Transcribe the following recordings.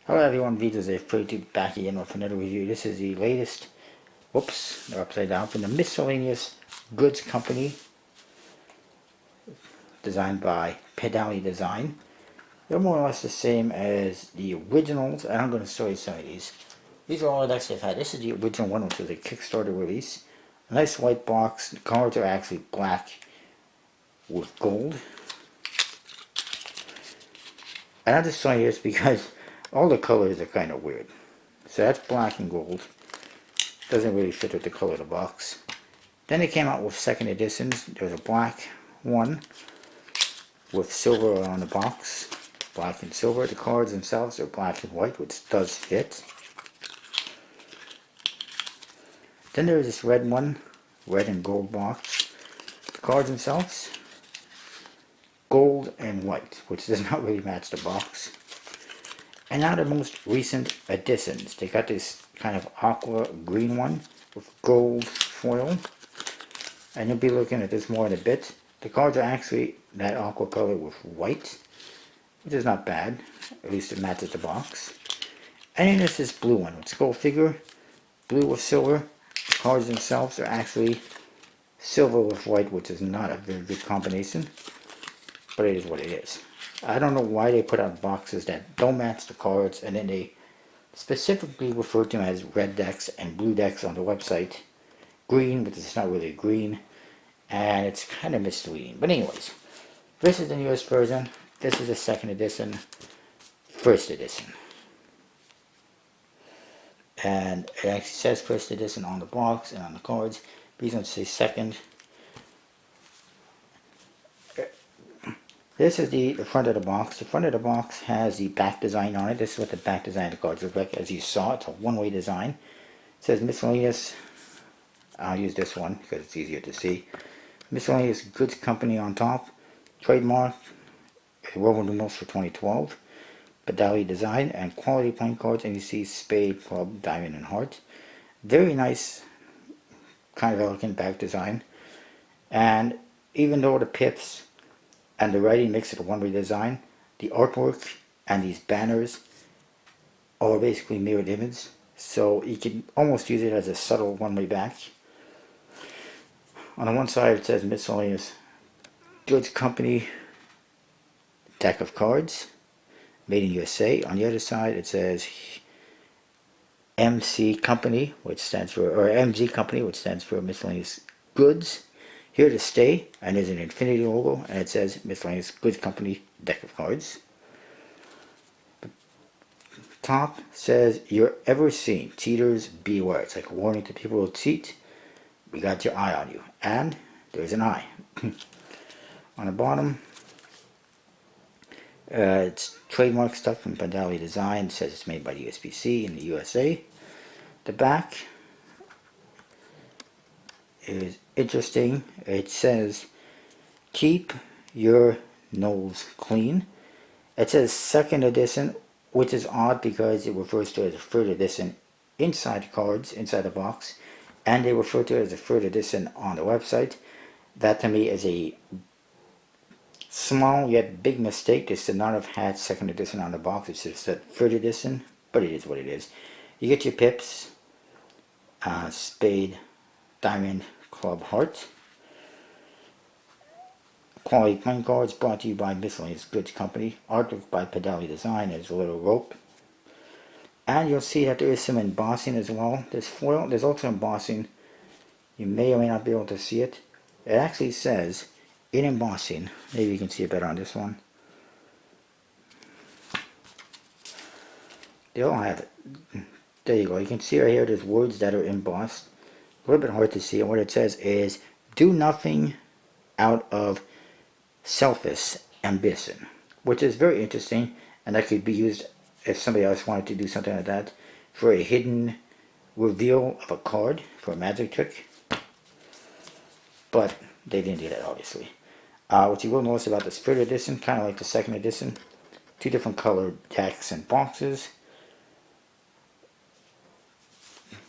Hello everyone, Vito's free to back again with another review. This is the latest, whoops, they're upside down, from the Miscellaneous Goods Company, designed by Pedali Design. They're more or less the same as the originals, and I'm going to show you some of these. These are all that actually have had. This is the original one, which was a Kickstarter release. A nice white box. The cards are actually black with gold. And I'm just showing you this because all the colors are kind of weird. So that's black and gold. Doesn't really fit with the color of the box. Then they came out with second editions. There's a black one with silver on the box. Black and silver. The cards themselves are black and white, which does fit. Then there's this red one, red and gold box. The cards themselves, gold and white, which does not really match the box. And now the most recent additions. They got this kind of aqua green one with gold foil. And you'll be looking at this more in a bit. The cards are actually that aqua color with white, which is not bad. At least it matches the box. And then there's this blue one with skull figure, blue with silver. The cards themselves are actually silver with white, which is not a very good combination. But it is what it is. I don't know why they put out boxes that don't match the cards, and then they specifically refer to them as red decks and blue decks on the website. Green, but it's not really green, and it's kind of misleading. But anyways, this is the newest version. This is the second edition, first edition. And it actually says first edition on the box and on the cards. These ones say second. This is the front of the box. The front of the box has the back design on it. This is what the back design of the cards look like. As you saw, it's a one-way design. It says Miscellaneous. I'll use this one because it's easier to see. Miscellaneous Goods Company on top. Trademark. Roman numerals for 2012. Pedali Design and quality playing cards. And you see Spade, Club, Diamond, and Heart. Very nice, kind of elegant back design. And even though the pips and the writing makes it a one-way design, the artwork and these banners are basically mirrored image, so you can almost use it as a subtle one-way back. On the one side it says Miscellaneous Goods Company deck of cards, made in USA. On the other side it says MC Company, which stands for, or MG Company, which stands for Miscellaneous Goods. Here to stay, and there's an infinity logo, and it says Miscellaneous Goods Company deck of cards. The top says, "You're ever seen, cheaters beware." It's like a warning to people who cheat. We got your eye on you, and there's an eye. On the bottom, it's trademark stuff from Pedali Design. It says it's made by the USPC in the USA. The back is interesting. It says keep your nose clean. It says second edition, which is odd because it refers to it as a third edition inside the cards, inside the box, and they refer to it as a third edition on the website. That to me is a small yet big mistake. They should not have had second edition on the box. It should have said third edition, but it is what it is. You get your pips, Spade, Diamond, Club, Heart. Quality playing cards brought to you by Miscellaneous Goods Company. Artwork by Pedali Design. There's a little rope. And you'll see that there is some embossing as well. There's foil. There's also embossing. You may or may not be able to see it. It actually says, in embossing, maybe you can see it better on this one. They all have it. There you go. You can see right here there's words that are embossed. A little bit hard to see, and what it says is, do nothing out of selfish ambition, which is very interesting, and that could be used if somebody else wanted to do something like that for a hidden reveal of a card for a magic trick, but they didn't do that, obviously. What you will notice about this third edition, kind of like the second edition, two different colored decks and boxes.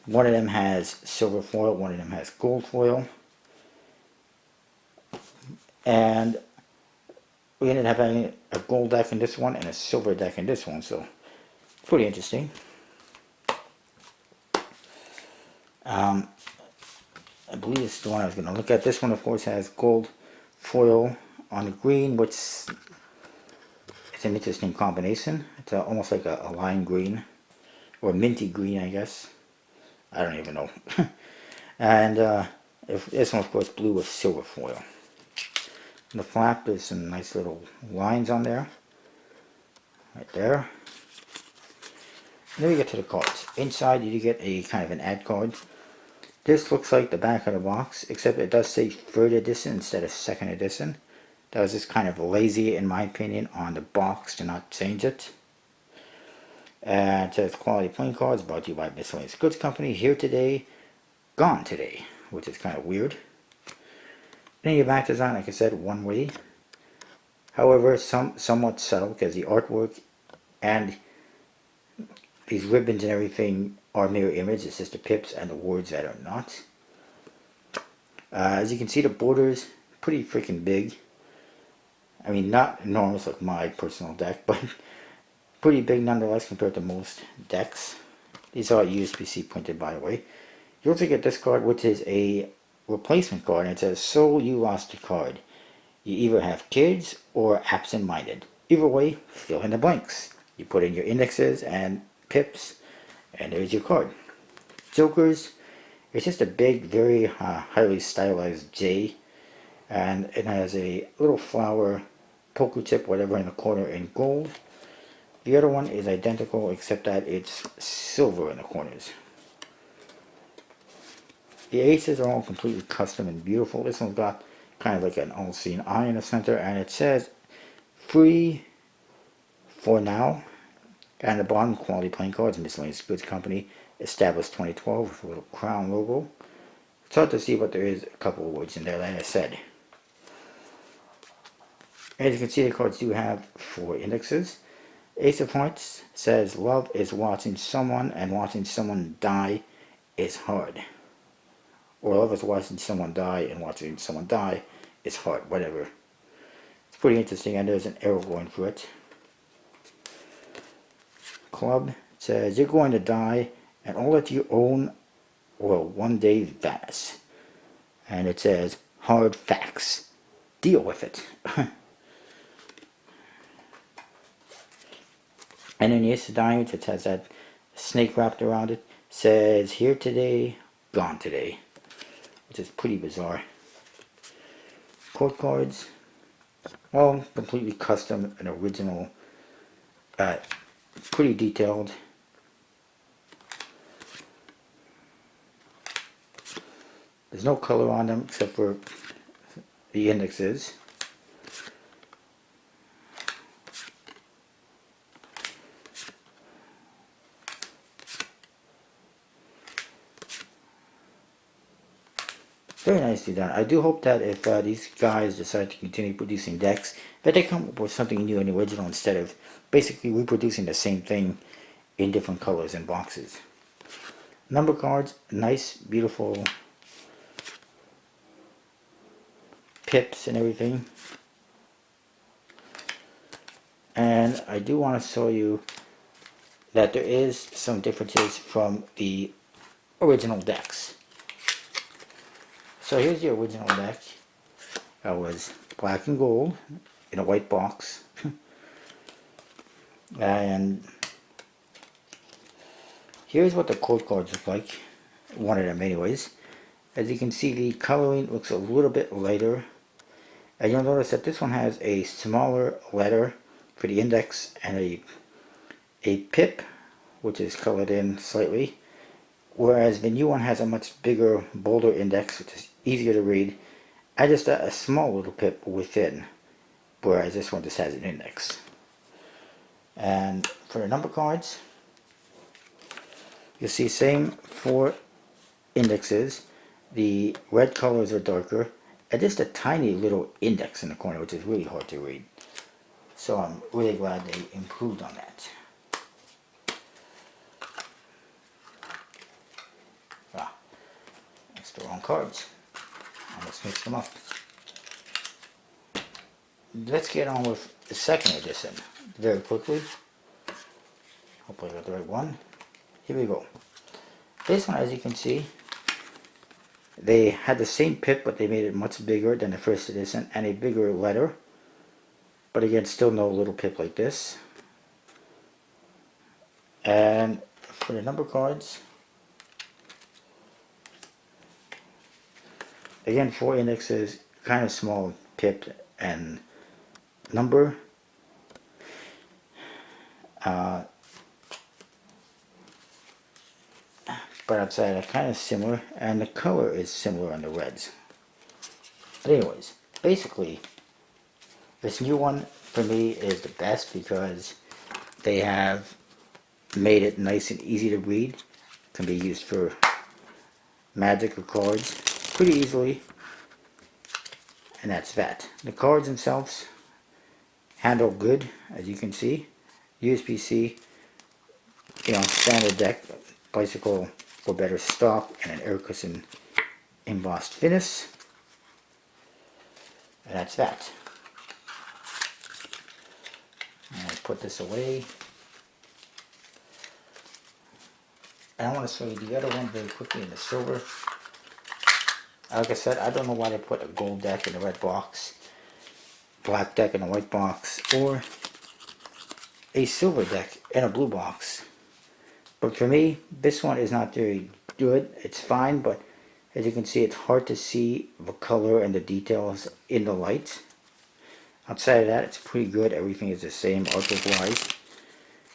One of them has silver foil, one of them has gold foil. And we ended up having a gold deck in this one and a silver deck in this one. So pretty interesting. I believe this is the one I was going to look at. This one, of course, has gold foil on the green, which it's an interesting combination. It's almost like a lime green, or minty green, I guess. I don't even know. And this one, of course, blue with silver foil. In the flap, there's some nice little lines on there. Right there. And then we get to the cards. Inside, you do get a kind of an ad card. This looks like the back of the box, except it does say 3rd edition instead of 2nd edition. That was just kind of lazy, in my opinion, on the box to not change it. And it says quality playing cards brought to you by Miscellaneous Goods Company. Here today, gone today, which is kind of weird. Then your back design, like I said, one way. However, somewhat subtle, because the artwork and these ribbons and everything are mirror image. It's just the pips and the words that are not. As you can see, the border's pretty freaking big. I mean, not enormous like my personal deck, but pretty big nonetheless compared to most decks. These are USB-C printed, by the way. You also get this card, which is a replacement card, and it says, "So you lost a card. You either have kids or absent-minded. Either way, fill in the blanks." You put in your indexes and pips, and there's your card. Jokers, it's just a big, very highly stylized J, and it has a little flower, poker chip, whatever, in the corner in gold. The other one is identical, except that it's silver in the corners. The aces are all completely custom and beautiful. This one's got kind of like an all-seeing eye in the center, and it says free for now. And the bottom, quality playing cards, Miscellaneous Goods Company, established 2012 with a little crown logo. It's hard to see, but there is a couple of words in there, like I said. As you can see, the cards do have 4 indexes. Ace of Hearts says, "Love is watching someone, and watching someone die is hard." Or love is watching someone die, and watching someone die is hard, whatever. It's pretty interesting, and there's an arrow going through it. Club says, "You're going to die, and all that you own will one day vanish." And it says, "Hard facts. Deal with it." And then the Ace of Diamonds, it has that snake wrapped around it. Says, "Here today, gone today," which is pretty bizarre. Court cards, all completely custom and original. Pretty detailed. There's no color on them except for the indexes. Very nicely done. I do hope that if these guys decide to continue producing decks, that they come up with something new and original instead of basically reproducing the same thing in different colors and boxes. Number cards, nice, beautiful pips and everything. And I do want to show you that there is some differences from the original decks. So here's the original deck. That was black and gold in a white box. And here's what the quote cards look like. One of them anyways. As you can see, the coloring looks a little bit lighter. And you'll notice that this one has a smaller letter for the index and a pip, which is colored in slightly. Whereas the new one has a much bigger, bolder index, which is easier to read, and just a small little pip within, whereas this one just has an index. And for the number cards, you'll see same 4 indexes. The red colors are darker, and just a tiny little index in the corner, which is really hard to read. So I'm really glad they improved on that. That's the wrong cards. Let's mix them up. Let's get on with the second edition very quickly. Hopefully I got the right one. Here we go. This one, as you can see, they had the same pip, but they made it much bigger than the first edition and a bigger letter. But again, still no little pip like this. And for the number cards, again, 4 indexes, kind of small pip and number. But outside are kind of similar, and the color is similar on the reds. But anyways, basically, this new one for me is the best because they have made it nice and easy to read. Can be used for magic or cards pretty easily, and that's that. The cards themselves handle good, as you can see. USB-C, standard deck, bicycle for better stock, and an air cushion embossed finish. And that's that. And I put this away. And I want to show you the other one very quickly in the silver. Like I said, I don't know why they put a gold deck in a red box, black deck in a white box, or a silver deck in a blue box. But for me, this one is not very good. It's fine, but as you can see, it's hard to see the color and the details in the light. Outside of that, it's pretty good. Everything is the same artwork-wise.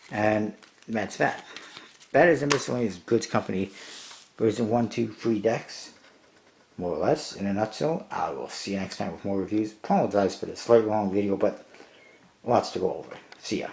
And that's that. That is the Miscellaneous Goods Company version 1, 2, 3 decks. More or less, in a nutshell. I will see you next time with more reviews. Apologize for the slight long video, but lots to go over. See ya.